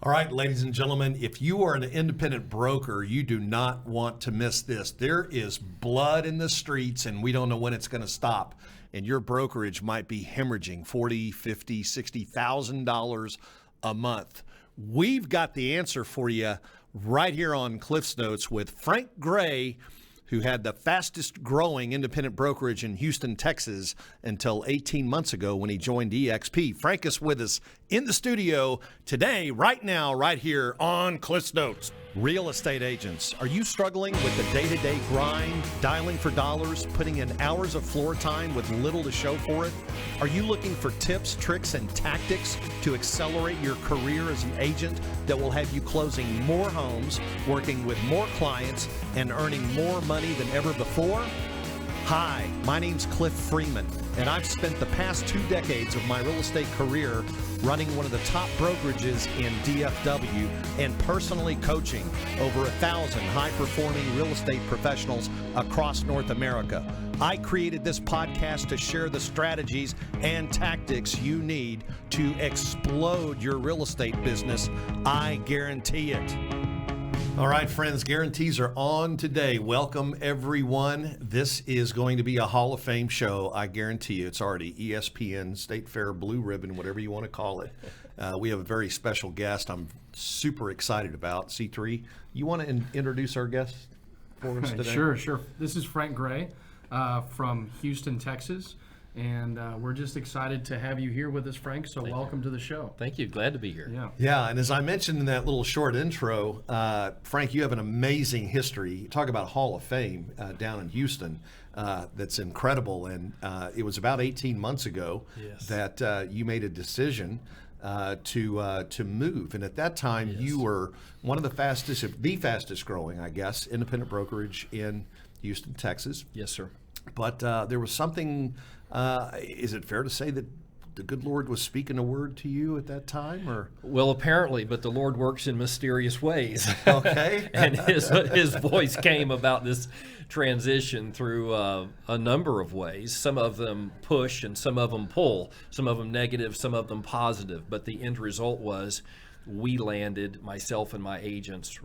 All right, ladies and gentlemen, if you are an independent broker, you do not want to miss this. There is blood in the streets, and we don't know when it's going to stop. And your brokerage might be hemorrhaging $40,000, $50,000, $60,000 a month. We've got the answer for you right here on Cliff's Notes with Frank Gray, who had the fastest growing independent brokerage in Houston, Texas until 18 months ago when he joined eXp. Frank is with us in the studio today, right now, right here on Cliff's Notes. Real estate agents, are you struggling with the day-to-day grind, dialing for dollars, putting in hours of floor time with little to show for it? Are you looking for tips, tricks, and tactics to accelerate your career as an agent that will have you closing more homes, working with more clients, and earning more money than ever before? Hi, my name's Cliff Freeman, and I've spent the past 2 decades of my real estate career running one of the top brokerages in DFW and personally coaching over 1,000 high-performing real estate professionals across North America. I created this podcast to share the strategies and tactics you need to explode your real estate business. I guarantee it. All right, friends, guarantees are on today. Welcome, everyone. This is going to be a Hall of Fame show. I guarantee you it's already ESPN, State Fair, Blue Ribbon, whatever you want to call it. We have a very special guest I'm super excited about. C3, you want to introduce our guest for us today? Sure. This is Frank Gray from Houston, Texas. And we're just excited to have you here with us, Frank. So welcome to the show. Thank you. Glad to be here. Yeah. And as I mentioned in that little short intro, Frank, you have an amazing history. You talk about Hall of Fame down in Houston. That's incredible. And it was about 18 months ago that you made a decision to move. And at that time, you were one of the fastest growing, I guess, independent brokerage in Houston, Texas. Yes, sir. But there was something, is it fair to say that the good Lord was speaking a word to you at that time? Or Well, apparently, but the Lord works in mysterious ways. Okay. And his voice came about this transition through a number of ways. Some of them push and some of them pull, some of them negative, some of them positive. But the end result was we landed, myself and my agents,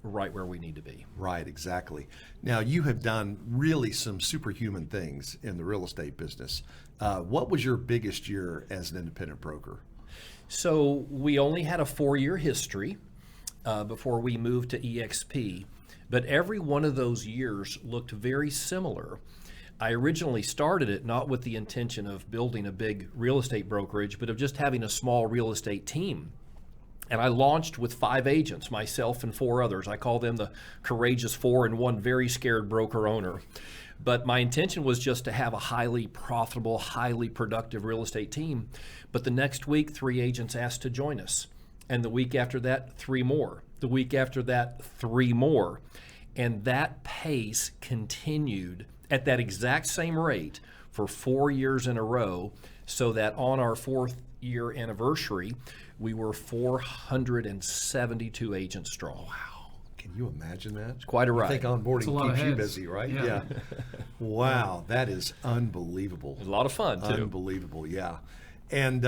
right where we need to be. Right, exactly. Now, you have done really some superhuman things in the real estate business. What was your biggest year as an independent broker? So we only had a 4-year history before we moved to eXp, but every one of those years looked very similar. I originally started it not with the intention of building a big real estate brokerage, but of just having a small real estate team. And I launched with 5 agents, myself and 4 others. I call them the courageous 4 and 1 very scared broker owner. But my intention was just to have a highly profitable, highly productive real estate team. But the next week, 3 agents asked to join us. And the week after that, 3 more. The week after that, 3 more. And that pace continued at that exact same rate for 4 years in a row, so that on our 4th year anniversary, we were 472 agents strong. Wow. Can you imagine that? It's quite a ride. I think onboarding keeps you busy, right? Yeah. Wow. That is unbelievable. It was a lot of fun, too. Unbelievable, yeah. And,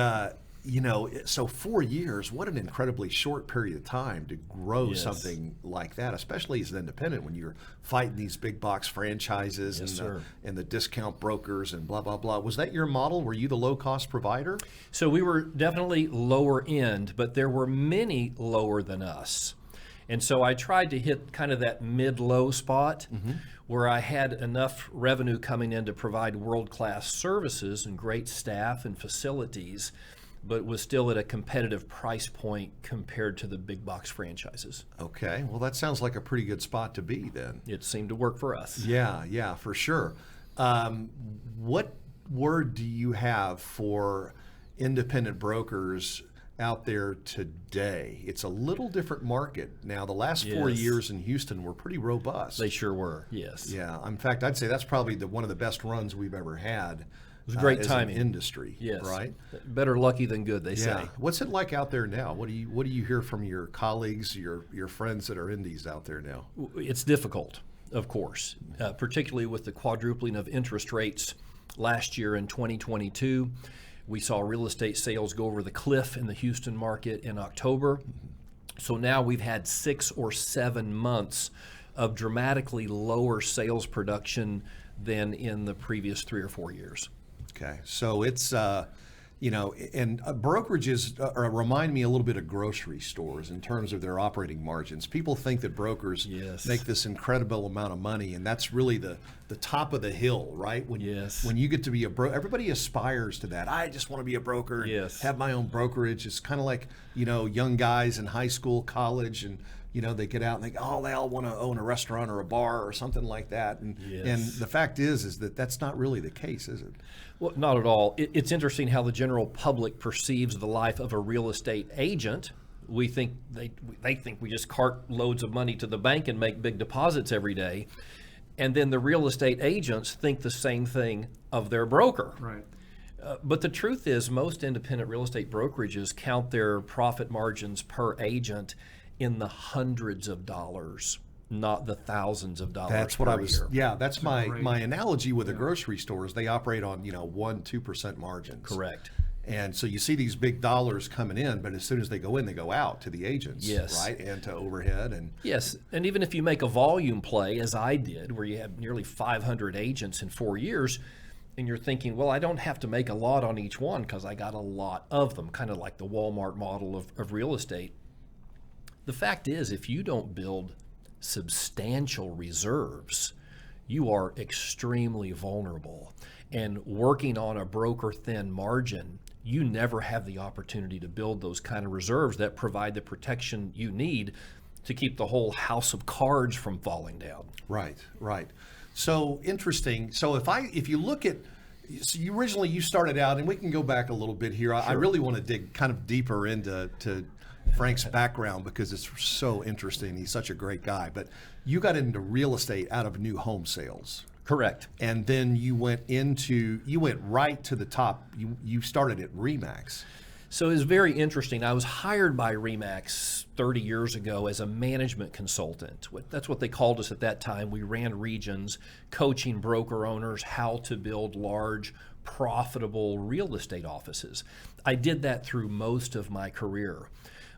so 4 years, what an incredibly short period of time to grow something like that, especially as an independent when you're fighting these big box franchises and the discount brokers and blah, blah, blah. Was that your model? Were you the low-cost provider? So we were definitely lower end, but there were many lower than us. And so I tried to hit kind of that mid-low spot where I had enough revenue coming in to provide world-class services and great staff and facilities, but was still at a competitive price point compared to the big box franchises. Okay, well, that sounds like a pretty good spot to be then. It seemed to work for us. Yeah, for sure. What word do you have for independent brokers out there today? It's a little different market now. The last 4 years in Houston were pretty robust. They sure were, yes. Yeah, in fact, I'd say that's probably one of the best runs we've ever had. It was great timing. As an industry, yes. Right? Better lucky than good, they say. What's it like out there now? What do you hear from your colleagues, your friends that are indies out there now? It's difficult, of course, particularly with the quadrupling of interest rates last year in 2022. We saw real estate sales go over the cliff in the Houston market in October. So now we've had 6 or 7 months of dramatically lower sales production than in the previous 3 or 4 years. Okay, so it's and brokerages remind me a little bit of grocery stores in terms of their operating margins. People think that brokers Yes. make this incredible amount of money, and that's really the top of the hill, right? When Yes. when you get to be a broker, everybody aspires to that. I just want to be a broker and Yes. have my own brokerage. It's kind of like young guys in high school, college, and they get out and they go, they all want to own a restaurant or a bar or something like that. And Yes. the fact is that that's not really the case, is it? Well, not at all. It's interesting how the general public perceives the life of a real estate agent. We think they think we just cart loads of money to the bank and make big deposits every day. And then the real estate agents think the same thing of their broker. Right. But the truth is most independent real estate brokerages count their profit margins per agent in the hundreds of dollars, not the thousands of dollars. That's what I per was. year. Yeah, that's my great- analogy with the grocery stores. They operate on 1-2% margins. Correct. And so you see these big dollars coming in, but as soon as they go in, they go out to the agents, Yes. right, and to overhead. And Yes, and even if you make a volume play, as I did, where you have nearly 500 agents in 4 years, and you're thinking, well, I don't have to make a lot on each one because I got a lot of them, kind of like the Walmart model of real estate. The fact is, if you don't build substantial reserves, you are extremely vulnerable. And working on a broker thin margin, you never have the opportunity to build those kind of reserves that provide the protection you need to keep the whole house of cards from falling down. right. So interesting. So if you look at, so you originally started out, and we can go back a little bit here. I really want to dig kind of deeper into Frank's background because it's so interesting. He's such a great guy. But you got into real estate out of new home sales. Correct. And then you went right to the top. You started at RE/MAX. So it was very interesting. I was hired by RE/MAX 30 years ago as a management consultant. That's what they called us at that time. We ran regions, coaching broker owners how to build large, profitable real estate offices. I did that through most of my career,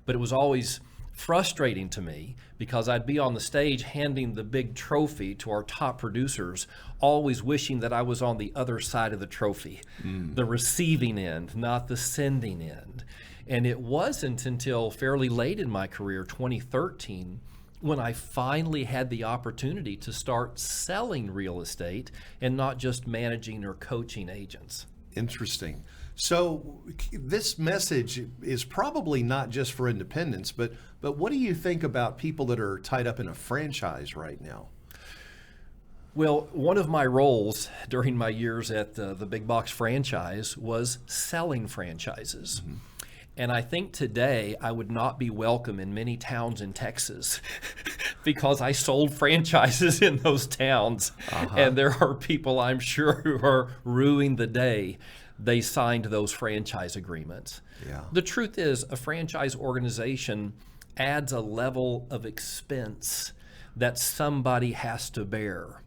but it was always frustrating to me because I'd be on the stage handing the big trophy to our top producers, always wishing that I was on the other side of the trophy, the receiving end, not the sending end. And it wasn't until fairly late in my career, 2013, when I finally had the opportunity to start selling real estate and not just managing or coaching agents. Interesting. So this message is probably not just for independents, but what do you think about people that are tied up in a franchise right now? Well, one of my roles during my years at the big box franchise was selling franchises. Mm-hmm. And I think today I would not be welcome in many towns in Texas because I sold franchises in those towns. And there are people I'm sure who are ruining the day they signed those franchise agreements. Yeah. The truth is, a franchise organization adds a level of expense that somebody has to bear.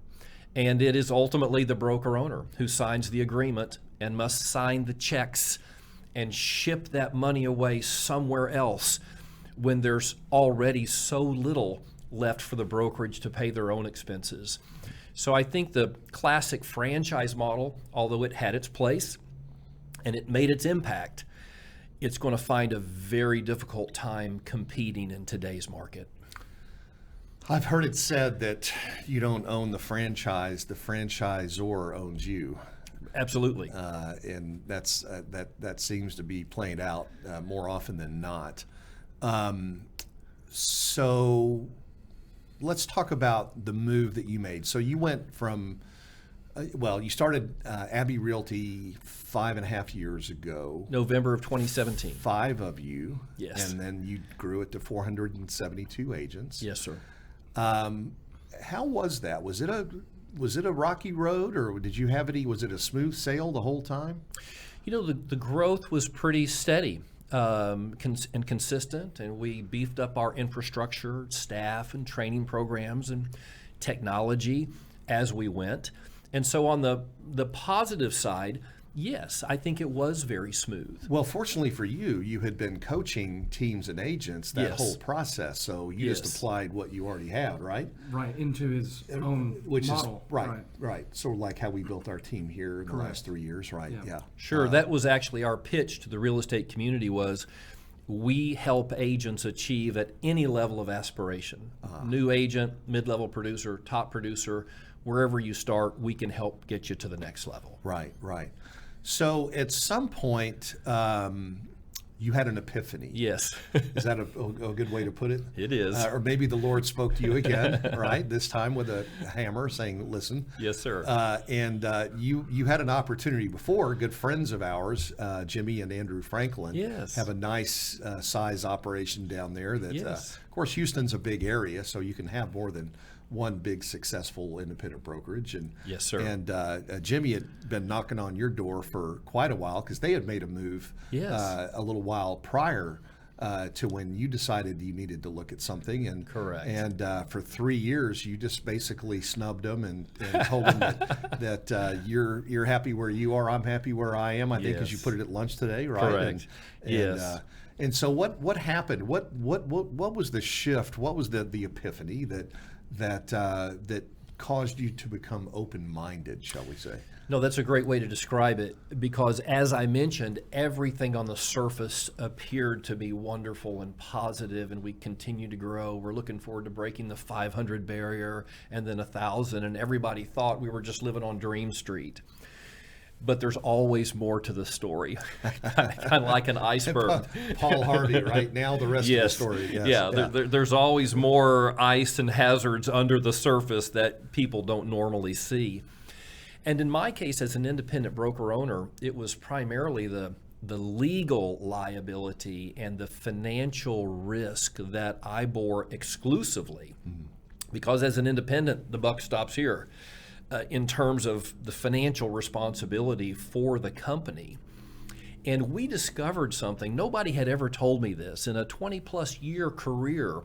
And it is ultimately the broker owner who signs the agreement and must sign the checks and ship that money away somewhere else when there's already so little left for the brokerage to pay their own expenses. So I think the classic franchise model, although it had its place and it made its impact, it's going to find a very difficult time competing in today's market. I've heard it said that you don't own the franchise, the franchisor owns you. Absolutely. And that's that seems to be playing out more often than not. So let's talk about the move that you made. So you went from, you started Abbey Realty 5.5 years ago. November of 2017. 5 of you. Yes. And then you grew it to 472 agents. Yes, sir. How was that? Was it a rocky road, or did you have was it a smooth sail the whole time? You know, the growth was pretty steady and consistent, and we beefed up our infrastructure, staff, and training programs and technology as we went. And so on the positive side, Yes, I think it was very smooth. Well, fortunately for you, you had been coaching teams and agents that Yes. whole process, so you Yes. just applied what you already had, right? Right, into his own Which model. is right. Sort of like how we built our team here in the Correct. last 3 years, right? Yeah. Sure, that was actually our pitch to the real estate community was we help agents achieve at any level of aspiration. New agent, mid-level producer, top producer, wherever you start, we can help get you to the next level. Right. So at some point, you had an epiphany. Yes, Is that a good way to put it? it is. Or maybe the Lord spoke to you again, right? This time with a hammer saying, listen. Yes, sir. You had an opportunity before. Good friends of ours, Jimmy and Andrew Franklin, Yes. have a nice size operation down there. That, Yes. of course, Houston's a big area, so you can have more than one big successful independent brokerage. And Yes, sir. And Jimmy had been knocking on your door for quite a while because they had made a move Yes. a little while prior to when you decided you needed to look at something. And Correct. And for 3 years, you just basically snubbed them and told them that you're happy where you are, I'm happy where I am. I think as you Yes. put it at lunch today, right? Correct. Yes. And so what happened? What was the shift? What was the epiphany that caused you to become open-minded, shall we say? No, that's a great way to describe it because, as I mentioned, everything on the surface appeared to be wonderful and positive, and we continue to grow. We're looking forward to breaking the 500 barrier and then 1,000, and everybody thought we were just living on Dream Street. But there's always more to the story, kind of like an iceberg. Paul Harvey, right? Now the rest of the story. Yes. Yeah, there's always more ice and hazards under the surface that people don't normally see. And in my case, as an independent broker owner, it was primarily the legal liability and the financial risk that I bore exclusively. Because as an independent, the buck stops here. In terms of the financial responsibility for the company. And we discovered something. Nobody had ever told me this. In a 20-plus year career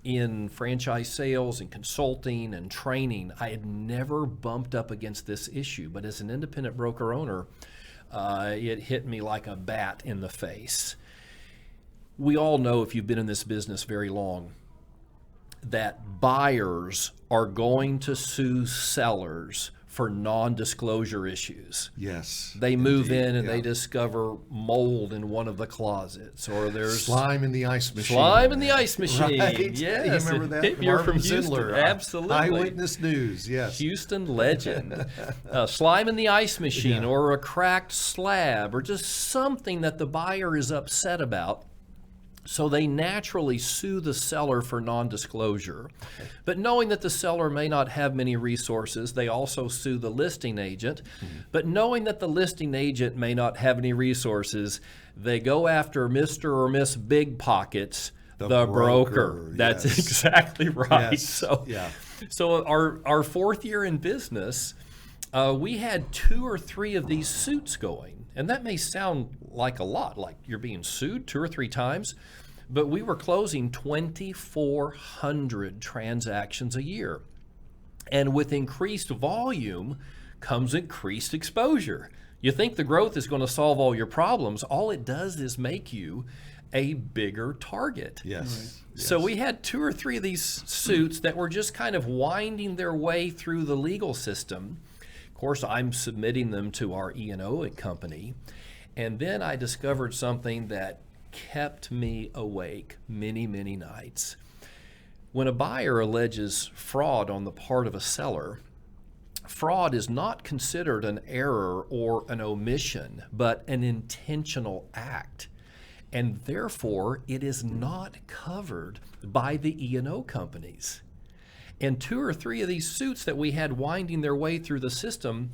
in franchise sales and consulting and training, I had never bumped up against this issue. But as an independent broker owner, it hit me like a bat in the face. We all know, if you've been in this business very long, that buyers are going to sue sellers for non-disclosure issues. Yes. They move indeed. in and Yeah. they discover mold in one of the closets, or there's Slime in the ice machine. slime in the ice machine. Right? Yes, You remember that? You're from Marvin Houston. Zindler, Absolutely. Eyewitness News, yes. Houston legend. Slime in the ice machine, Yeah. or a cracked slab, or just something that the buyer is upset about. So they naturally sue the seller for non-disclosure. But knowing that the seller may not have many resources, they also sue the listing agent. But knowing that the listing agent may not have any resources, they go after Mr. or Miss Big Pockets, the broker. That's yes. exactly right. Yes. So, Yeah. so our fourth year in business, we had 2 or 3 of these suits going. And that may sound like a lot, like you're being sued 2 or 3 times, but we were closing 2,400 transactions a year. And with increased volume comes increased exposure. You think the growth is going to solve all your problems. All it does is make you a bigger target. Yes. So we had 2 or 3 of these suits that were just kind of winding their way through the legal system. Of course, I'm submitting them to our E&O company. And then I discovered something that kept me awake many, many nights. When a buyer alleges fraud on the part of a seller, fraud is not considered an error or an omission, but an intentional act. And therefore, it is not covered by the E&O companies. And 2 or 3 of these suits that we had winding their way through the system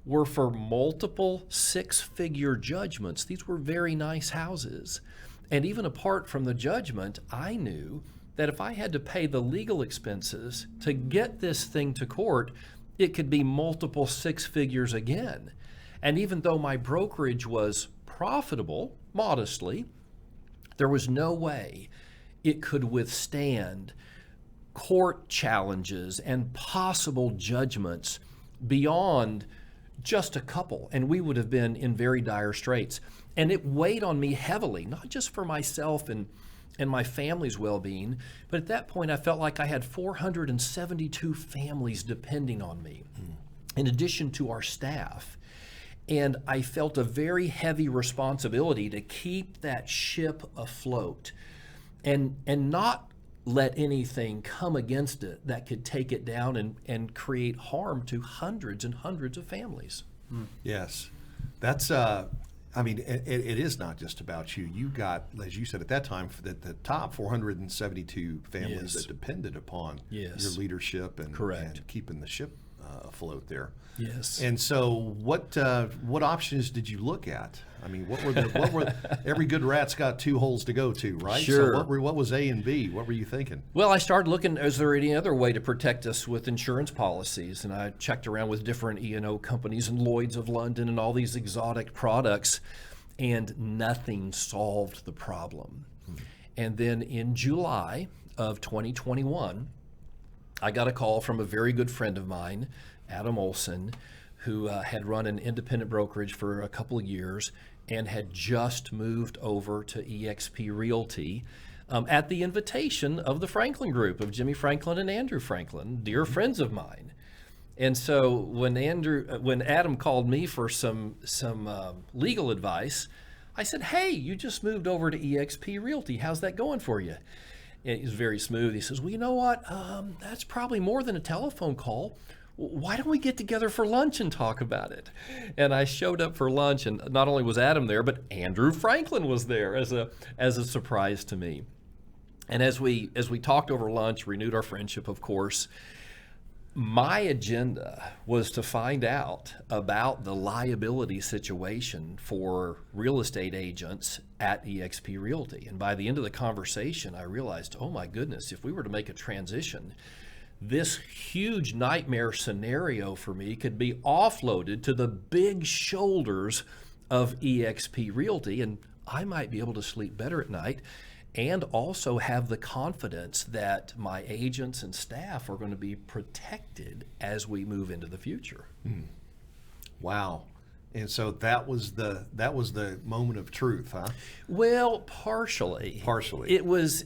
were for multiple 6-figure judgments. These were very nice houses. And even apart from the judgment, I knew that if I had to pay the legal expenses to get this thing to court, it could be multiple 6 figures again. And even though my brokerage was profitable, modestly, there was no way it could withstand court challenges and possible judgments beyond just a couple, and we would have been in very dire straits. And it weighed on me heavily, not just for myself and my family's well-being, but at that point I felt like I had 472 families depending on me, in addition to our staff. And I felt a very heavy responsibility to keep that ship afloat and not let anything come against it that could take it down and create harm to hundreds and hundreds of families. Yes. That's, it is not just about you. You got, as you said at that time, the top 472 families Yes. that depended upon Yes. your leadership and keeping the ship afloat there. Yes. And so, what options did you look at? I mean, what were every good rat's got two holes to go to, right? Sure. So what was A and B? What were you thinking? Well, I started looking, is there any other way to protect us with insurance policies? And I checked around with different E&O companies and Lloyd's of London and all these exotic products, and nothing solved the problem. And then in July of 2021, I got a call from a very good friend of mine, Adam Olson, who had run an independent brokerage for a couple of years and had just moved over to eXp Realty at the invitation of the Franklin Group, of Jimmy Franklin and Andrew Franklin, dear friends of mine. And so when Adam called me for some legal advice, I said, "Hey, you just moved over to eXp Realty. How's that going for you?" And he was very smooth. He says, "Well, you know what? That's probably more than a telephone call. Why don't we get together for lunch and talk about it?" And I showed up for lunch, and not only was Adam there, but Andrew Franklin was there as a surprise to me. And as we talked over lunch, renewed our friendship, of course, my agenda was to find out about the liability situation for real estate agents at eXp Realty. And by the end of the conversation, I realized, oh my goodness, if we were to make a transition, this huge nightmare scenario for me could be offloaded to the big shoulders of eXp Realty, and I might be able to sleep better at night and also have the confidence that my agents and staff are going to be protected as we move into the future. Wow. And so that was the moment of truth, huh? Well, partially. Partially. It was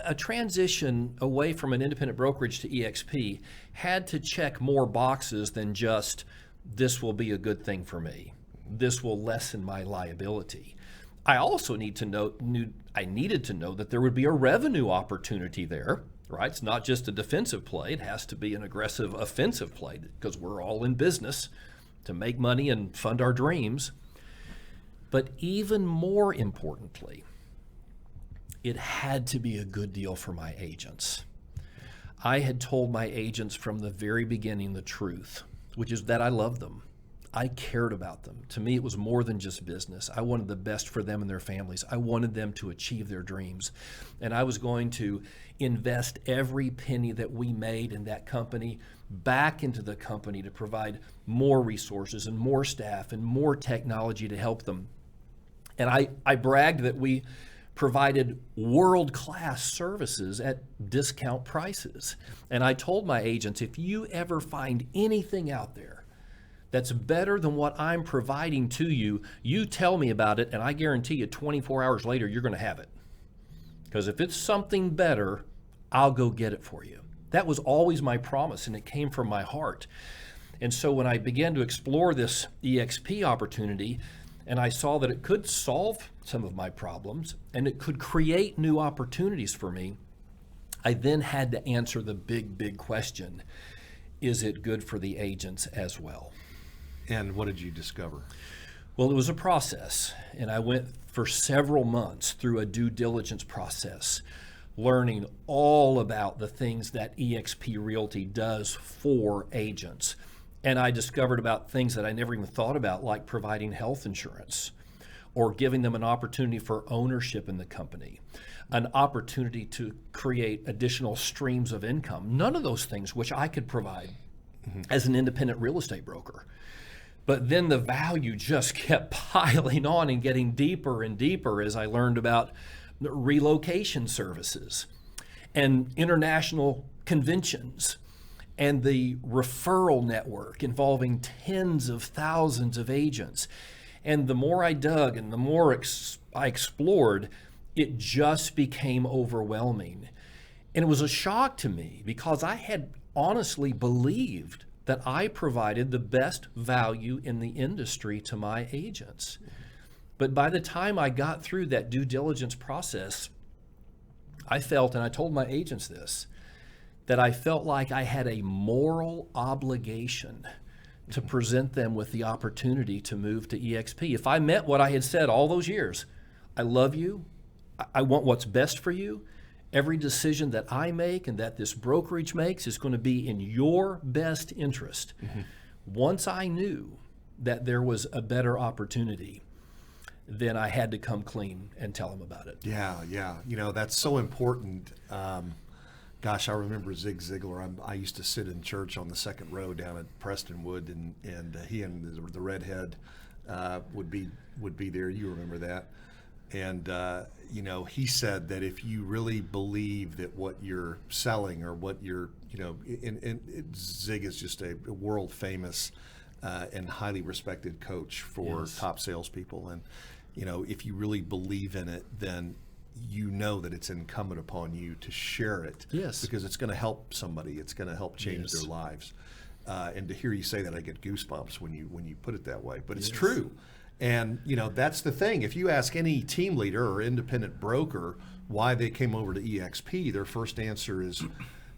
a transition away from an independent brokerage to eXp had to check more boxes than just, this will be a good thing for me. This will lessen my liability. I also needed to know that there would be a revenue opportunity there, right? It's not just a defensive play. It has to be an aggressive offensive play, because we're all in business to make money and fund our dreams. But even more importantly, it had to be a good deal for my agents. I had told my agents from the very beginning the truth, which is that I loved them. I cared about them. To me, it was more than just business. I wanted the best for them and their families. I wanted them to achieve their dreams. And I was going to invest every penny that we made in that company back into the company to provide more resources and more staff and more technology to help them. And I bragged that we provided world-class services at discount prices. And I told my agents, if you ever find anything out there that's better than what I'm providing to you, you tell me about it, and I guarantee you 24 hours later, you're going to have it. Because if it's something better, I'll go get it for you. That was always my promise, and it came from my heart. And so when I began to explore this eXp opportunity, and I saw that it could solve some of my problems, and it could create new opportunities for me, I then had to answer the big question: is it good for the agents as well? And what did you discover? Well, it was a process, and I went for several months through a due diligence process, learning all about the things that eXp Realty does for agents. And I discovered about things that I never even thought about, like providing health insurance or giving them an opportunity for ownership in the company, an opportunity to create additional streams of income. None of those things which I could provide as an independent real estate broker. But then the value just kept piling on and getting deeper and deeper as I learned about relocation services and international conventions and the referral network involving tens of thousands of agents. And the more I dug and the more I explored, it just became overwhelming. And it was a shock to me because I had honestly believed that I provided the best value in the industry to my agents. But by the time I got through that due diligence process, I felt, and I told my agents this, that I felt like I had a moral obligation to present them with the opportunity to move to eXp. If I meant what I had said all those years, I love you, I want what's best for you, every decision that I make and that this brokerage makes is going to be in your best interest. Once I knew that there was a better opportunity, then I had to come clean and tell them about it. Yeah. You know, that's so important. Gosh, I remember Zig Ziglar. I used to sit in church on the second row down at Prestonwood, and he and the redhead would be there. You remember that? And you know, he said that if you really believe that what you're selling or what you're, you know, Zig is just a world famous and highly respected coach for top salespeople, and you know, if you really believe in it, then you know that it's incumbent upon you to share it. Yes. Because it's going to help somebody. It's going to help change their lives. And to hear you say that, I get goosebumps when you put it that way. But it's true. And you know, that's the thing. If you ask any team leader or independent broker why they came over to eXp, their first answer is,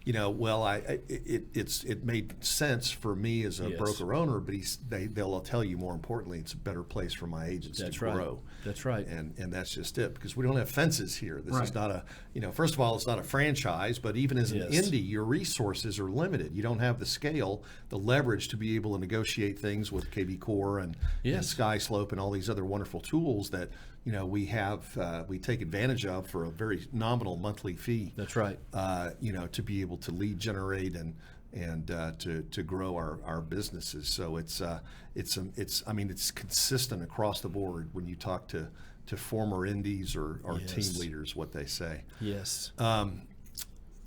you know, well, it made sense for me as a broker owner, but they'll tell you more importantly, it's a better place for my agents to grow. That's right. And that's just it, because we don't have fences here. This is not a, you know, first of all, it's not a franchise, but even as an indie, your resources are limited. You don't have the scale, the leverage to be able to negotiate things with KV Core and SkySlope and all these other wonderful tools that, you know, we take advantage of for a very nominal monthly fee. That's right. You know, to be able to lead generate and to grow our businesses. So it's consistent across the board when you talk to former indies or team leaders, what they say. Yes.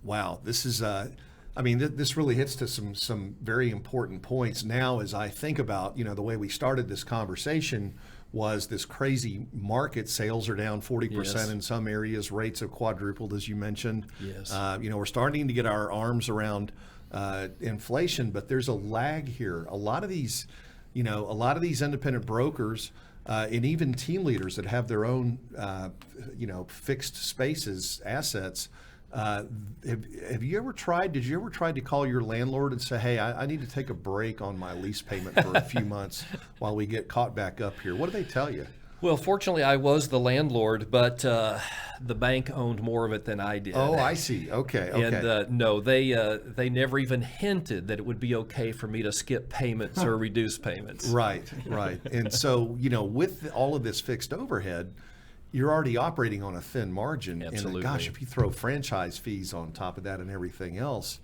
Wow, this is this really hits to some very important points. Now, as I think about, you know, the way we started this conversation was this crazy market. Sales are down 40% in some areas. Rates have quadrupled, as you mentioned. Yes. You know, we're starting to get our arms around inflation, but there's a lag here. A lot of these independent brokers and even team leaders that have their own, fixed spaces, assets. Did you ever try to call your landlord and say, hey, I need to take a break on my lease payment for a few months while we get caught back up here? What do they tell you? Well, fortunately, I was the landlord, but the bank owned more of it than I did. Oh, I see. Okay. And no, they never even hinted that it would be okay for me to skip payments or reduce payments. Right. And so, you know, with all of this fixed overhead, you're already operating on a thin margin. Absolutely. And gosh, if you throw franchise fees on top of that and everything else,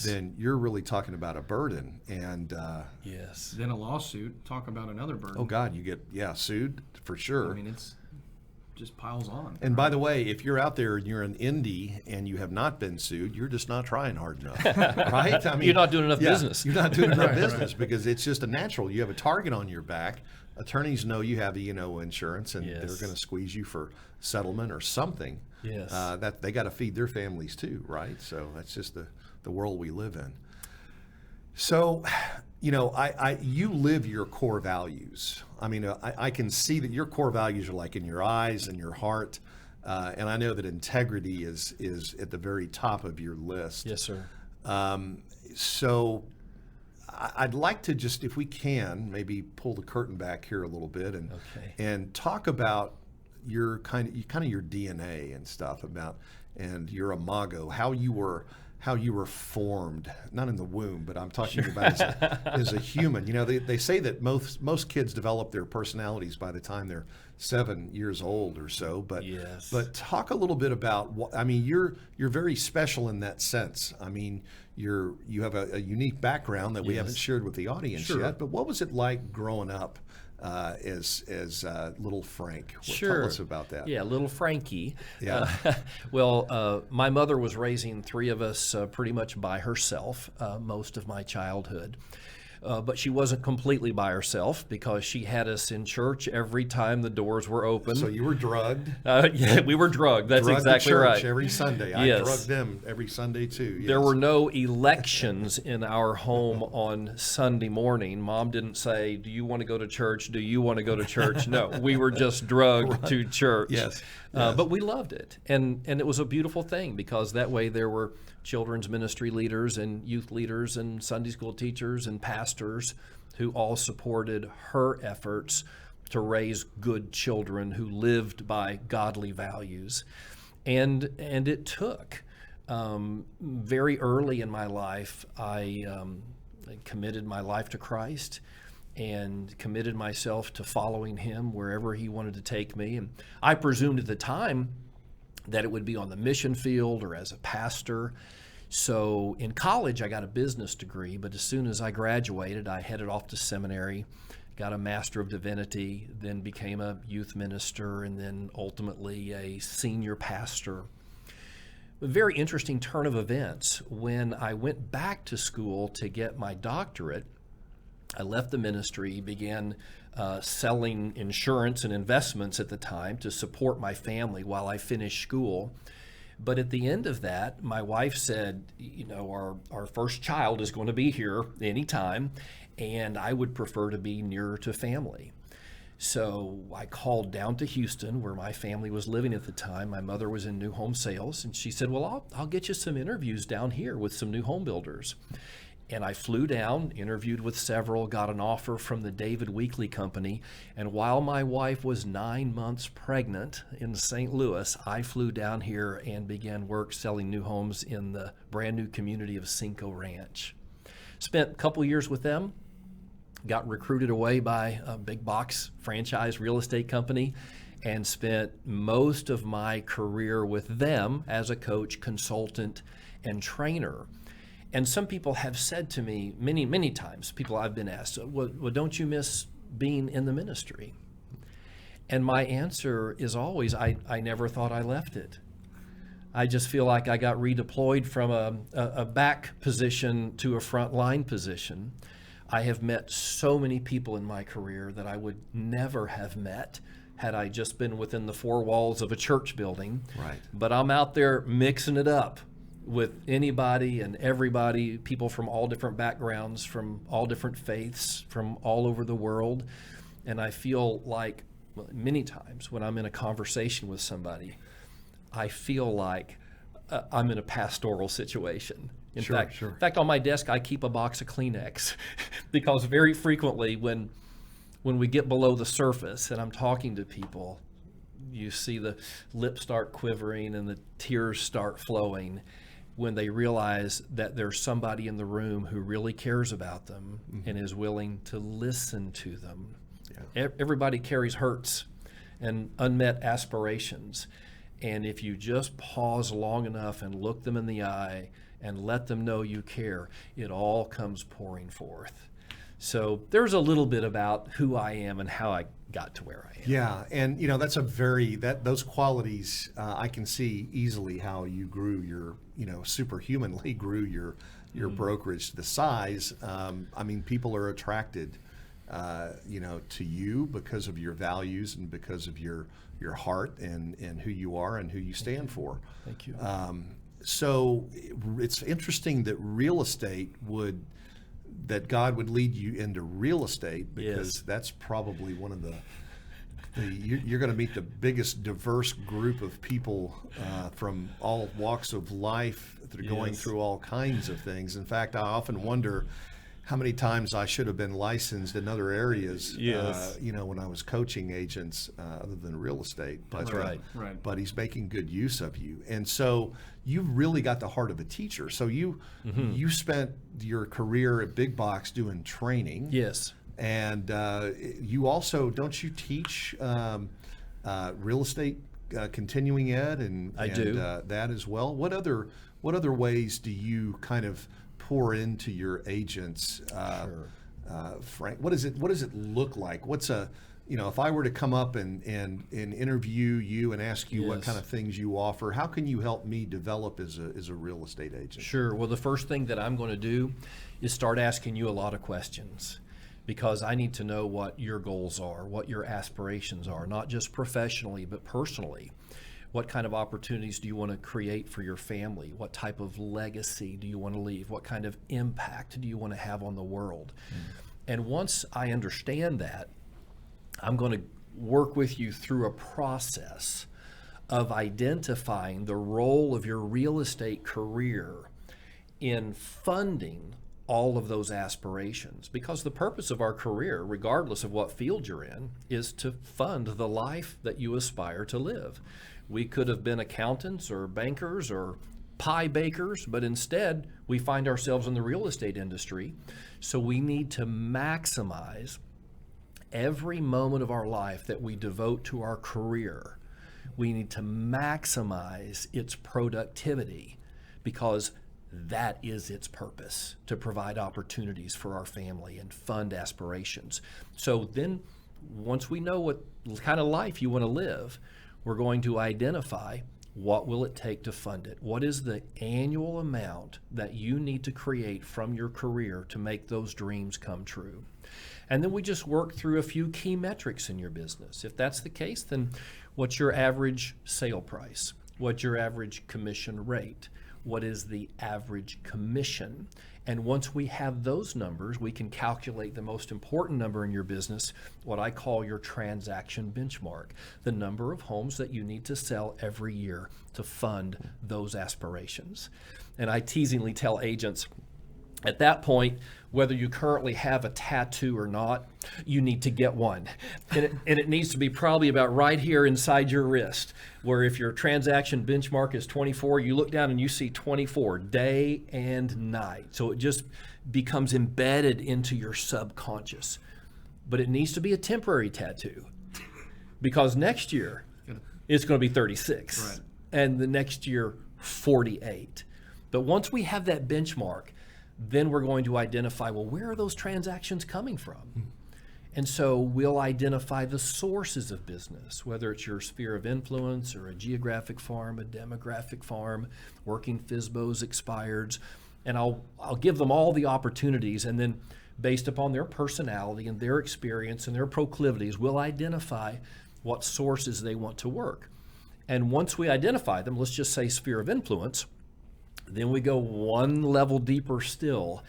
then you're really talking about a burden. And then a lawsuit. Talk about another burden. Oh God, you get sued for sure. I mean, it's just piles on. And by the way, if you're out there and you're an indie and you have not been sued, you're just not trying hard enough, right? I mean, you're not doing enough business. You're not doing enough business because it's just a natural. You have a target on your back. Attorneys know you have E&O insurance, and they're going to squeeze you for settlement or something. Yes. That they got to feed their families too, right? So that's just the world we live in. So, you know, you live your core values. I mean, I can see that your core values are like in your eyes and your heart, and I know that integrity is at the very top of your list. Yes, sir. So I'd like to just, if we can, maybe pull the curtain back here a little bit and talk about your kind of your DNA and stuff and your imago, how you were formed, not in the womb, but I'm talking about as a human. You know, they say that most kids develop their personalities by the time they're 7 years old or so. But talk a little bit about you're very special in that sense. I mean, you have a unique background that we haven't shared with the audience yet. But what was it like growing up as little Frank. Sure. Tell us about that. Yeah, little Frankie. Yeah. My mother was raising three of us pretty much by herself most of my childhood. But she wasn't completely by herself because she had us in church every time the doors were open. So you were drugged. Yeah, we were drugged. That's Drugged exactly to church right. every Sunday. Yes. I drugged them every Sunday too. Yes. There were no elections in our home on Sunday morning. Mom didn't say, "Do you want to go to church? Do you want to go to church?" No, we were just drugged to church. Yes. But we loved it, and it was a beautiful thing because that way there were children's ministry leaders and youth leaders and Sunday school teachers and pastors who all supported her efforts to raise good children who lived by godly values. And it took. Very early in my life, I committed my life to Christ and committed myself to following him wherever he wanted to take me. And I presumed at the time that it would be on the mission field or as a pastor. So in college, I got a business degree, but as soon as I graduated, I headed off to seminary, got a Master of Divinity, then became a youth minister, and then ultimately a senior pastor. A very interesting turn of events. When I went back to school to get my doctorate, I left the ministry, began selling insurance and investments at the time to support my family while I finished school. But at the end of that, my wife said, our first child is going to be here anytime, and I would prefer to be nearer to family. So I called down to Houston, where my family was living at the time. My mother was in new home sales, and she said, well, I'll get you some interviews down here with some new home builders. And I flew down, interviewed with several, got an offer from the David Weekley Company. And while my wife was 9 months pregnant in St. Louis, I flew down here and began work selling new homes in the brand new community of Cinco Ranch. Spent a couple years with them, got recruited away by a big box franchise real estate company, and spent most of my career with them as a coach, consultant, and trainer. And some people have said to me many, many times, people I've been asked, well, don't you miss being in the ministry? And my answer is always, I never thought I left it. I just feel like I got redeployed from a back position to a front line position. I have met so many people in my career that I would never have met had I just been within the four walls of a church building. Right. But I'm out there mixing it up with anybody and everybody, people from all different backgrounds, from all different faiths, from all over the world. And I feel like many times when I'm in a conversation with somebody, I feel like I'm in a pastoral situation. In fact, on my desk, I keep a box of Kleenex because very frequently when we get below the surface and I'm talking to people, you see the lips start quivering and the tears start flowing when they realize that there's somebody in the room who really cares about them and is willing to listen to them. Yeah. Everybody carries hurts and unmet aspirations. And if you just pause long enough and look them in the eye and let them know you care, it all comes pouring forth. So there's a little bit about who I am and how I got to where I am. Yeah, and that's those qualities. I can see easily how you grew your, superhumanly grew your brokerage to the size. People are attracted, to you because of your values and because of your heart and who you are and who you stand for. Thank you. So it's interesting that God would lead you into real estate, because that's probably one of you're going to meet the biggest diverse group of people from all walks of life that are going through all kinds of things. In fact, I often wonder how many times I should have been licensed in other areas, when I was coaching agents other than real estate. But, right. But he's making good use of you. And so you've really got the heart of a teacher. So you spent your career at Big Box doing training. Yes. And you also, don't you teach real estate continuing ed and I do. That as well? What other ways do you kind of pour into your agents Frank, what does it look like? What's a, if I were to come up and interview you and ask you what Yes. kind of things you offer, how can you help me develop as a real estate agent? Sure. Well, the first thing that I'm going to do is start asking you a lot of questions, because I need to know what your goals are, what your aspirations are, not just professionally, but personally. What kind of opportunities do you want to create for your family? What type of legacy do you want to leave? What kind of impact do you want to have on the world? And once I understand that, I'm going to work with you through a process of identifying the role of your real estate career in funding all of those aspirations. Because the purpose of our career, regardless of what field you're in, is to fund the life that you aspire to live. We could have been accountants or bankers or pie bakers, but instead we find ourselves in the real estate industry. So we need to maximize every moment of our life that we devote to our career. We need to maximize its productivity, because that is its purpose, to provide opportunities for our family and fund aspirations. So then, once we know what kind of life you want to live, we're going to identify what will it take to fund it. What is the annual amount that you need to create from your career to make those dreams come true? And then we just work through a few key metrics in your business. If that's the case, then what's your average sale price? What's your average commission rate? What is the average commission? And once we have those numbers, we can calculate the most important number in your business, what I call your transaction benchmark, the number of homes that you need to sell every year to fund those aspirations. And I teasingly tell agents, at that point, whether you currently have a tattoo or not, you need to get one. And it needs to be probably about right here inside your wrist, where if your transaction benchmark is 24, you look down and you see 24 day and night. So it just becomes embedded into your subconscious. But it needs to be a temporary tattoo, because next year it's going to be 36, Right. and the next year 48. But once we have that benchmark, then we're going to identify, well, where are those transactions coming from? And so we'll identify the sources of business, whether it's your sphere of influence or a geographic farm, a demographic farm, working FSBOs, expireds, and I'll give them all the opportunities, and then based upon their personality and their experience and their proclivities, we'll identify what sources they want to work. And once we identify them, let's just say sphere of influence, then we go one level deeper still,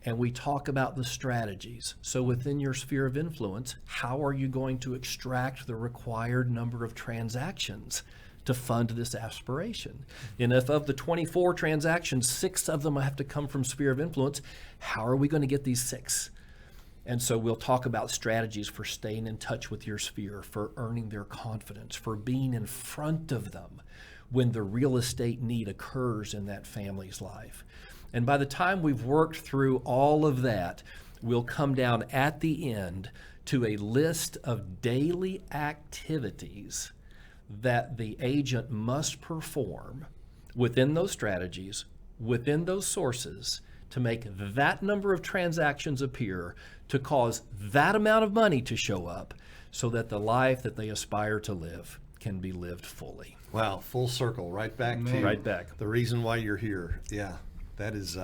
and we talk about the strategies. So within your sphere of influence, how are you going to extract the required number of transactions to fund this aspiration? And if of the 24 transactions, 6 of them have to come from sphere of influence, how are we going to get these 6? And so we'll talk about strategies for staying in touch with your sphere, for earning their confidence, for being in front of them when the real estate need occurs in that family's life. And by the time we've worked through all of that, we'll come down at the end to a list of daily activities that the agent must perform within those strategies, within those sources, to make that number of transactions appear, to cause that amount of money to show up, so that the life that they aspire to live can be lived fully. Wow, full circle, right back to Right back. the reason why you're here. Yeah, that is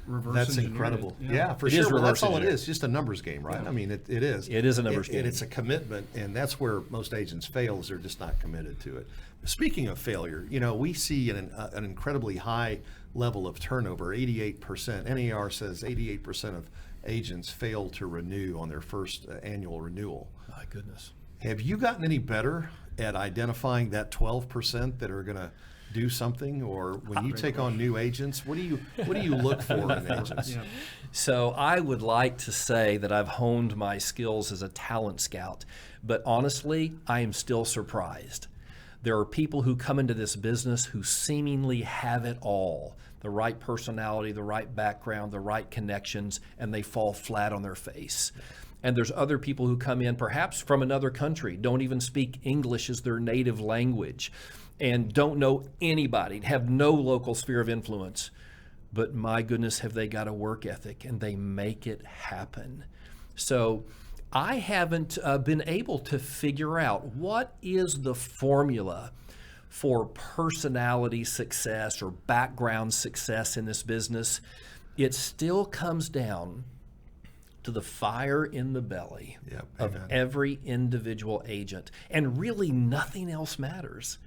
Reverse that's engineer it. incredible. Yeah. Yeah, for It sure. is Well, that's reverse all it engineer. is, just a numbers game, right? I mean, it is. It is a numbers game. And it's a commitment, and that's where most agents fail, is they're just not committed to it. Speaking of failure, we see an incredibly high level of turnover, 88%. NAR says 88% of agents fail to renew on their first annual renewal. My goodness. Have you gotten any better at identifying that 12% that are going to do something, or when you take on new agents, what do you look for in agents? Yeah. So I would like to say that I've honed my skills as a talent scout, but honestly, I am still surprised. There are people who come into this business who seemingly have it all, the right personality, the right background, the right connections, and they fall flat on their face. And there's other people who come in perhaps from another country, don't even speak English as their native language, and don't know anybody, have no local sphere of influence. But my goodness, have they got a work ethic, and they make it happen. So I haven't been able to figure out what is the formula for personality success or background success in this business. It still comes down to the fire in the belly Yep, of amen. every individual agent. And really nothing else matters.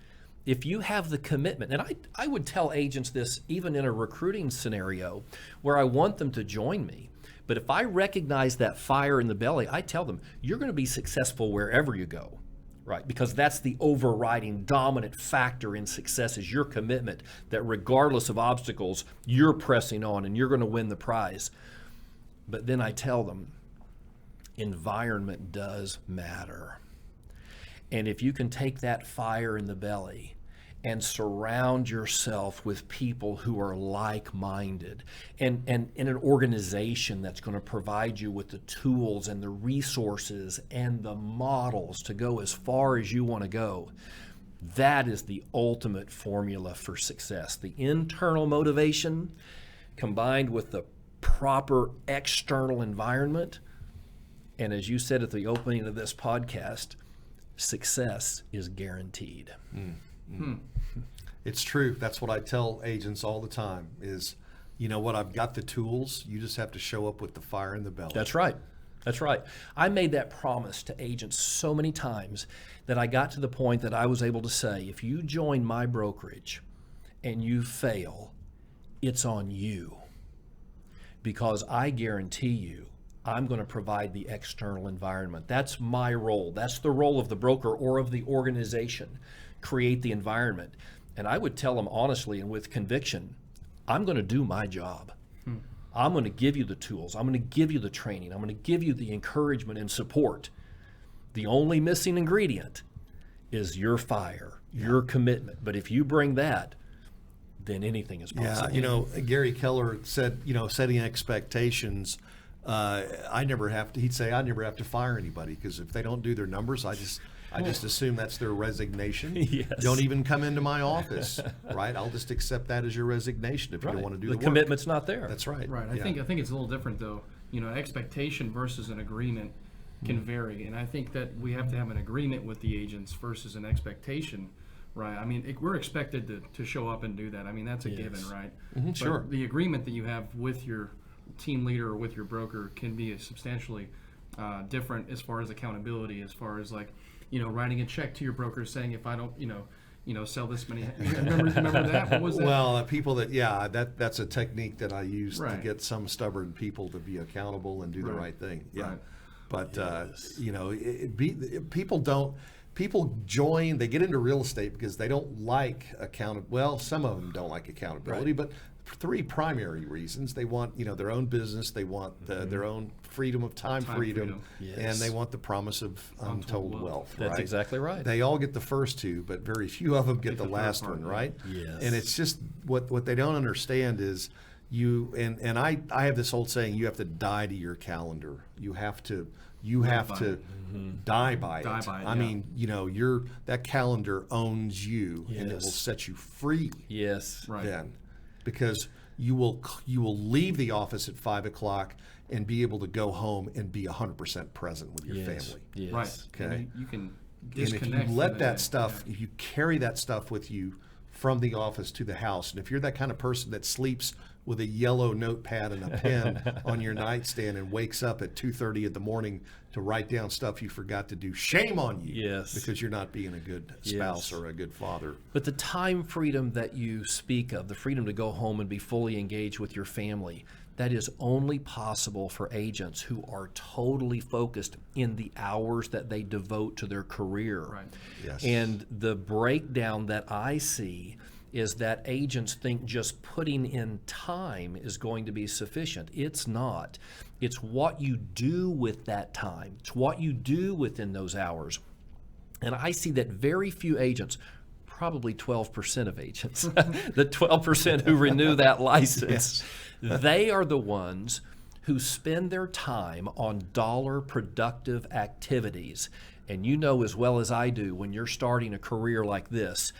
If you have the commitment, and I would tell agents this even in a recruiting scenario where I want them to join me. But if I recognize that fire in the belly, I tell them, you're going to be successful wherever you go, right? Because that's the overriding dominant factor in success is your commitment that regardless of obstacles, you're pressing on and you're going to win the prize. But then I tell them, environment does matter. And if you can take that fire in the belly and surround yourself with people who are like-minded and in an organization that's going to provide you with the tools and the resources and the models to go as far as you want to go, that is the ultimate formula for success. The internal motivation combined with the proper external environment. And as you said at the opening of this podcast, success is guaranteed. It's true. That's what I tell agents all the time is, you know what, I've got the tools. You just have to show up with the fire in the belly. That's right. That's right. I made that promise to agents so many times that I got to the point that I was able to say, if you join my brokerage and you fail, it's on you. Because I guarantee you, I'm going to provide the external environment. That's my role. That's the role of the broker or of the organization. Create the environment. And I would tell them honestly and with conviction, I'm going to do my job. I'm going to give you the tools. I'm going to give you the training. I'm going to give you the encouragement and support. The only missing ingredient is your fire, your commitment. But if you bring that, then anything is possible. Yeah, you know, Gary Keller said, you know, setting expectations, he'd say, I never have to fire anybody because if they don't do their numbers, I just assume that's their resignation. Yes. Don't even come into my office, right? I'll just accept that as your resignation if you don't want to do the work. Commitment's not there. That's right. Right. I Yeah. think it's a little different though. You know, expectation versus an agreement can vary, and I think that we have to have an agreement with the agents versus an expectation. Right. I mean, we're expected to show up and do that. I mean, that's a given, right? But sure. the agreement that you have with your team leader or with your broker can be substantially different as far as accountability, as far as like, you know, writing a check to your broker saying if I don't, sell this many. Remember that? What was that? Well, people that's a technique that I use to Right. get some stubborn people to be accountable and do the right thing. Yeah. Right. But, people join, they get into real estate because they don't like accountability. Well, some of them don't like accountability, but three primary reasons. They want, their own business. They want their own freedom of time freedom. Yes. And they want the promise of untold wealth. That's right? exactly right. They all get the first two, but very few of them get the the third last part, one, yeah. right? Yes. And it's just what they don't understand is I have this old saying, you have to die to your calendar. You have to die by it. Die by it, I yeah. mean, that calendar owns you, and it will Yes. set you free. Yes. Right. Then, because you will leave the office at 5:00 and be able to go home and be 100% present with your Yes. family. Yes. Right. Okay. And you can And disconnect. if you from let the that day. stuff, Yeah. if you carry that stuff with you from the office to the house, and if you're that kind of person that sleeps with a yellow notepad and a pen on your nightstand and wakes up at 2:30 in the morning to write down stuff you forgot to do, shame on you. Yes. Because you're not being a good spouse Yes. or a good father. But the time freedom that you speak of, the freedom to go home and be fully engaged with your family, that is only possible for agents who are totally focused in the hours that they devote to their career. Right. Yes. And the breakdown that I see is that agents think just putting in time is going to be sufficient. It's not. It's what you do with that time. It's what you do within those hours. And I see that very few agents, probably 12% of agents, the 12% who renew that license, they are the ones who spend their time on dollar productive activities. And you know as well as I do, when you're starting a career like this,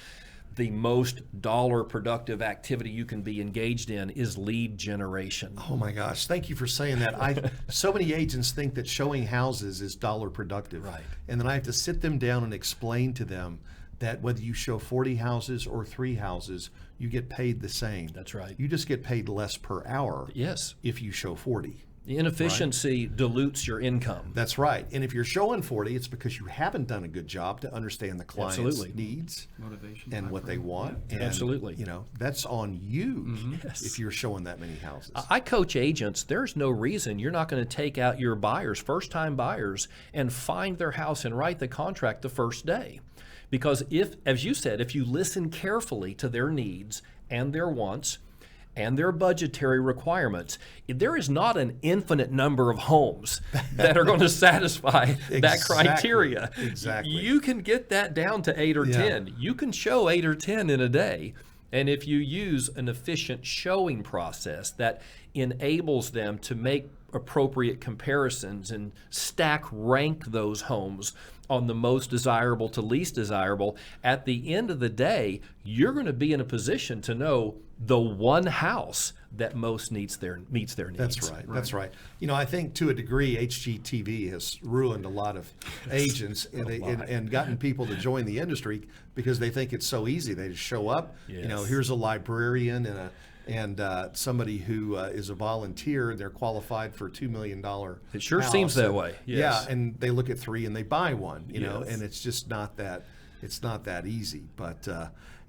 the most dollar productive activity you can be engaged in is lead generation. Oh my gosh, thank you for saying that. So many agents think that showing houses is dollar productive. Right. And then I have to sit them down and explain to them that whether you show 40 houses or 3 houses, you get paid the same. That's right. You just get paid less per hour Yes. if you show 40. The inefficiency dilutes your income. That's right. And if you're showing 40, it's because you haven't done a good job to understand the client's Absolutely. needs Motivation. and what they want. And, Absolutely. You know, that's on you Yes. if you're showing that many houses. I coach agents. There's no reason you're not going to take out your buyers, first-time buyers, and find their house and write the contract the first day. Because if, as you said, if you listen carefully to their needs and their wants and their budgetary requirements, there is not an infinite number of homes that are going to satisfy that criteria. Exactly. You can get that down to 8 or Yeah. 10. You can show 8 or 10 in a day. And if you use an efficient showing process that enables them to make appropriate comparisons and stack rank those homes on the most desirable to least desirable, at the end of the day, you're going to be in a position to know the one house that most meets their needs. That's right. That's right. You know, I think to a degree, HGTV has ruined a lot of agents and gotten people to join the industry because they think it's so easy. They just show up. You know, Yes. here's a librarian and somebody who is a volunteer, and they're qualified for a $2 million. It sure house. seems that And- way, yes. Yeah, and they look at 3 and they buy one. You know, Yes. and it's just not that. It's not that easy. But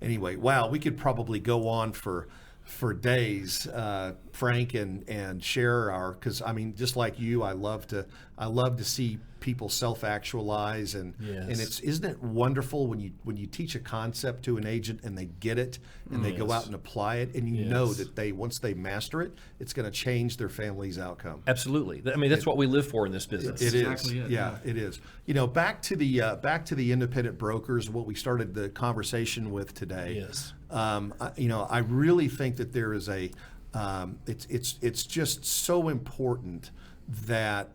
anyway, wow, we could probably go on for days, Frank, and share our, because I mean, just like you, I love to see people self-actualize, and Yes. isn't it wonderful when you teach a concept to an agent and they get it and they go Yes. out and apply it, and you know Yes. that once they master it, it's going to change their family's outcome. Absolutely. I mean, that's what we live for in this business. It is. exactly it, Yeah, it is. You know, back to the independent brokers, what we started the conversation with today. Yes. I really think that there is it's just so important that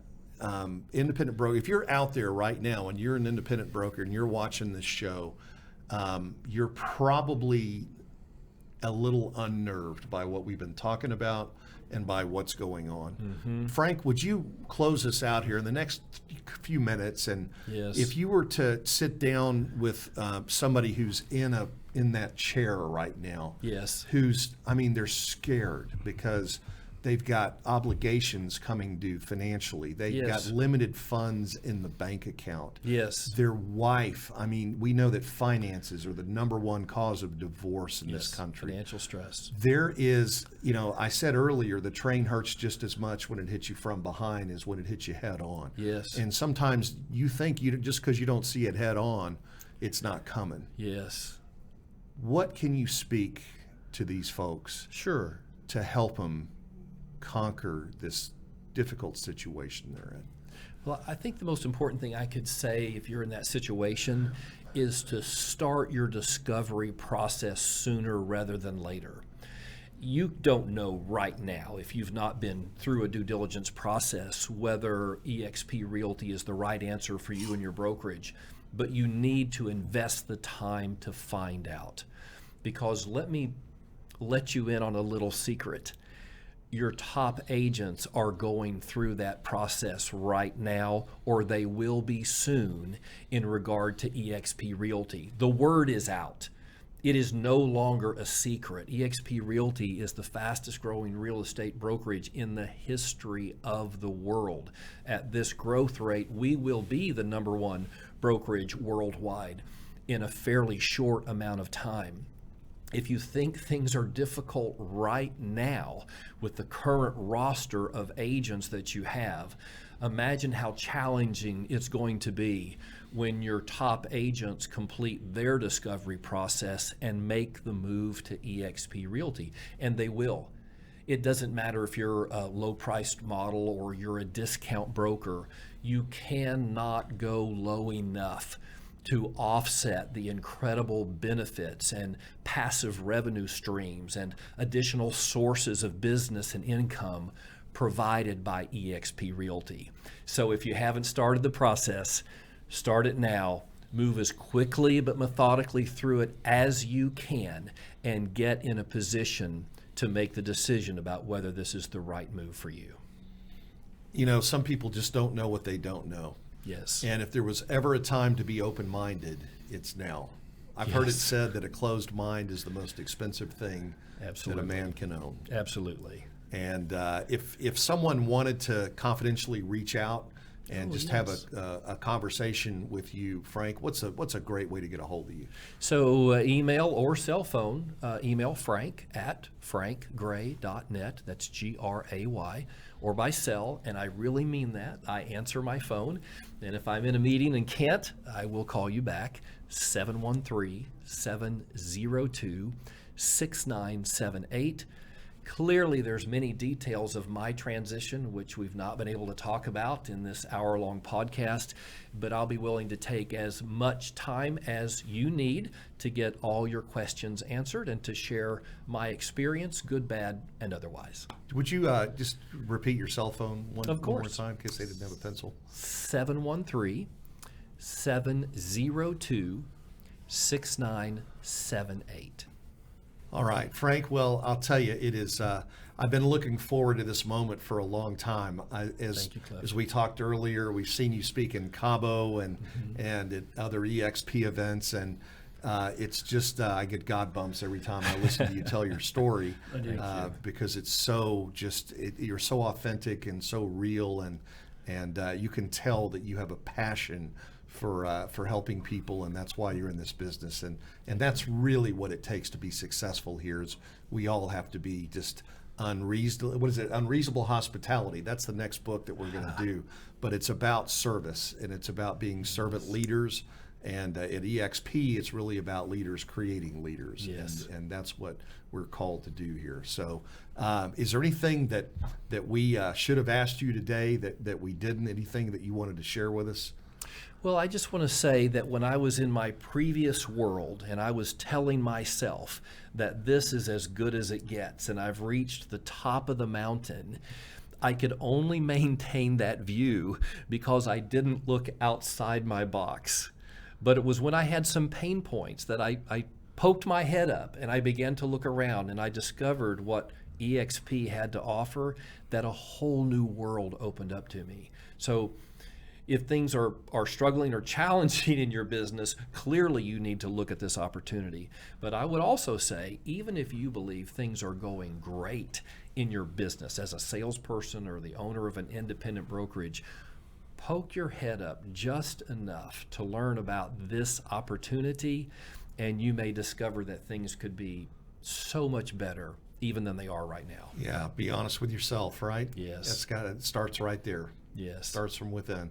independent broker, if you're out there right now and you're an independent broker and you're watching this show, you're probably a little unnerved by what we've been talking about and by what's going on. Mm-hmm. Frank, would you close us out here in the next few minutes? And Yes. if you were to sit down with somebody who's in that chair right now, Yes. they're scared because they've got obligations coming due financially. They've Yes. got limited funds in the bank account. Yes. Their wife, we know that finances are the number one cause of divorce in Yes. this country. Financial stress. There is, I said earlier, the train hurts just as much when it hits you from behind as when it hits you head on. Yes. And sometimes you think just because you don't see it head on, it's not coming. Yes. What can you speak to these folks Sure. to help them conquer this difficult situation they're in? Well, I think the most important thing I could say if you're in that situation is to start your discovery process sooner rather than later. You don't know right now, if you've not been through a due diligence process, whether eXp Realty is the right answer for you and your brokerage, but you need to invest the time to find out. Because let me let you in on a little secret. Your top agents are going through that process right now, or they will be soon in regard to eXp Realty. The word is out. It is no longer a secret. eXp Realty is the fastest growing real estate brokerage in the history of the world. At this growth rate, we will be the number one brokerage worldwide in a fairly short amount of time. If you think things are difficult right now with the current roster of agents that you have, imagine how challenging it's going to be when your top agents complete their discovery process and make the move to eXp Realty. And they will. It doesn't matter if you're a low-priced model or you're a discount broker. You cannot go low enough to offset the incredible benefits and passive revenue streams and additional sources of business and income provided by eXp Realty. So if you haven't started the process, start it now. Move as quickly but methodically through it as you can and get in a position to make the decision about whether this is the right move for you. You know, some people just don't know what they don't know. Yes. And if there was ever a time to be open-minded, it's now. I've heard it Yes. said that a closed mind is the most expensive thing Absolutely. that a man can own. Absolutely. And if someone wanted to confidentially reach out and just have yes. a conversation with you, Frank, what's a great way to get a hold of you? So email or cell phone, email Frank at frankgray.net. That's Gray. Or by cell, and I really mean that. I answer my phone, and if I'm in a meeting and can't, I will call you back, 713-702-6978. Clearly, there's many details of my transition, which we've not been able to talk about in this hour-long podcast, but I'll be willing to take as much time as you need to get all your questions answered and to share my experience, good, bad, and otherwise. Would you just repeat your cell phone one more course. time in case they didn't have a pencil? 713-702-6978. All right, Frank. Well, I'll tell you, it is. I've been looking forward to this moment for a long time. Thank you, Cliff. As we talked earlier, we've seen you speak in Cabo and at other EXP events, and it's just I get God bumps every time I listen to you tell your story because it's so you're so authentic and so real, and you can tell that you have a passion for helping people, and that's why you're in this business, and that's really what it takes to be successful here. Is we all have to be just unreasonable hospitality. That's the next book that we're going to do, but it's about service, and it's about being servant leaders, and at EXP it's really about leaders creating leaders. Yes. And that's what we're called to do here. So is there anything that we should have asked you today that we didn't? Anything that you wanted to share with us? Well, I just want to say that when I was in my previous world and I was telling myself that this is as good as it gets and I've reached the top of the mountain, I could only maintain that view because I didn't look outside my box. But it was when I had some pain points that I poked my head up and I began to look around and I discovered what EXP had to offer, that a whole new world opened up to me. So if things are struggling or challenging in your business, clearly you need to look at this opportunity. But I would also say, even if you believe things are going great in your business as a salesperson or the owner of an independent brokerage, poke your head up just enough to learn about this opportunity, and you may discover that things could be so much better even than they are right now. Yeah, be honest with yourself, right? Yes. It starts right there. Yes. Starts from within.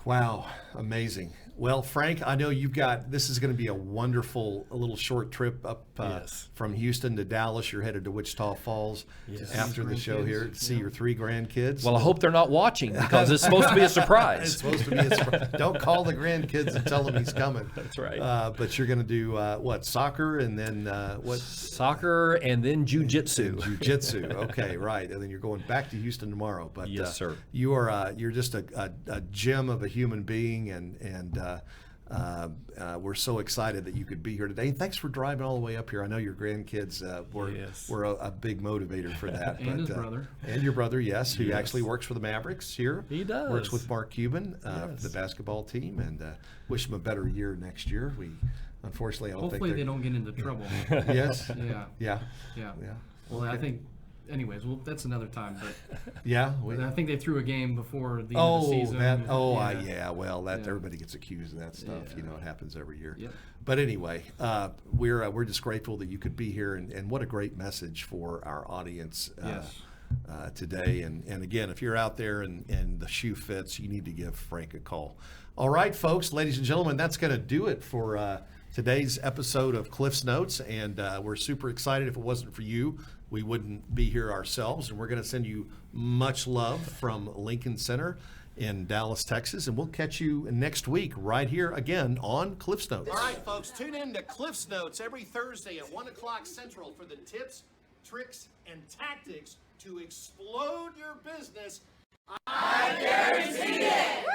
Wow, amazing. Well, Frank, I know this is going to be a little short trip up Yes. from Houston to Dallas. You're headed to Wichita Falls after the show here to see your 3 grandkids. Well, I hope they're not watching because it's supposed to be a It's surprise. supposed to be a surprise. Don't call the grandkids and tell them he's coming. That's right. But you're going to do soccer and then what? Soccer and then jujitsu. Jiu-jitsu. Okay, right. And then you're going back to Houston tomorrow. But Yes, sir. you're just a gem of a human being, and we're so excited that you could be here today. Thanks for driving all the way up here. I know your grandkids were a big motivator for that. And his brother. And your brother, yes, who actually works for the Mavericks here. He does. Works with Mark Cuban for the basketball team, and wish him a better year next year. Unfortunately, I don't Hopefully think they don't get into trouble. Yes. Yeah. Yeah. Yeah. Yeah. Well, I think, anyways, that's another time. But Yeah. I think they threw a game before the end of the season. Well, Yeah. everybody gets accused of that stuff. Yeah. You know, it happens every year. Yep. But anyway, we're just grateful that you could be here, and what a great message for our audience Yes. today. And again, if you're out there and the shoe fits, you need to give Frank a call. All right, folks, ladies and gentlemen, that's going to do it for today's episode of Cliff's Notes, and we're super excited. If it wasn't for you, we wouldn't be here ourselves, and we're going to send you much love from Lincoln Center in Dallas, Texas, and we'll catch you next week right here again on Cliff's Notes. All right, folks, tune in to Cliff's Notes every Thursday at 1 o'clock Central for the tips, tricks, and tactics to explode your business. I guarantee it!